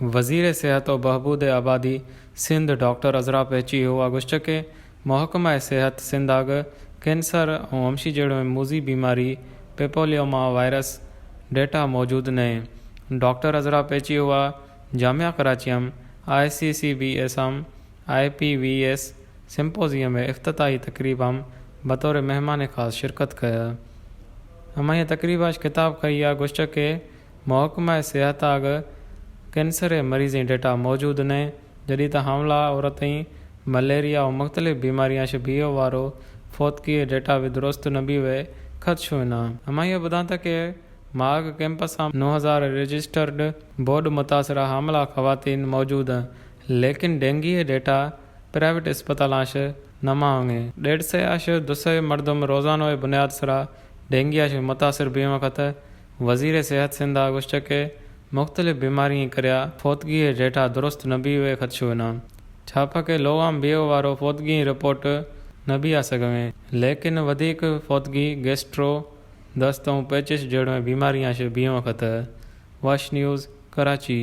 वज़ीर सेहत और बहबूद आबादी सिंध डॉक्टर अज़रा पेची हुआ गुश्तके महकमा सेहत सिंध आग कैंसर और वंशी जड़ मूज़ी बीमारी पेपोलियोमा वायरस डेटा मौजूद ने डॉक्टर अज़रा पेची हुआ जामिया कराचियम ICCBS IPVS सिंपोजियम में इफ्तिताही तकरीबम बतौर मेहमान ख़ास शिरकत कया। हमारी तकरीबा खिताब कई गुश्तके महकमा सेहत आग कैंसर मरीज़ी डेटा मौजूद ने जॾहिं त हमला औरत मलेरिया और मुख्तलिफ बीमारियां शबीह वारो फौतगी डेटा भी दुरुस्त न भी वे खदशो न। हमारी बुधाता के माग कैंपस 9000 रजिस्टर्ड बोर्ड मुतासरा हमला खवातीन मौजूद लेकिन डेंगी डेटा प्राइवेट अस्पताल न मांगे 150 दुसे मरदम रोज़ाना बुनियाद सरा डेंगी मुतासर भी वक़्त वज़ीर सेहत सिंधा गुश्तके मुख्तलिफ बीमारी करया फौतगी डेटा दुरुस्त न भी वे खदशो न। छापा के लोआम बीहो वारो फौतगी रिपोर्ट न भी आ सघे लेकिन वधीक फौतगी गैस्ट्रो दस्त और पेचिस जड़ बीमारियां भी वक़्त। Wash news Karachi.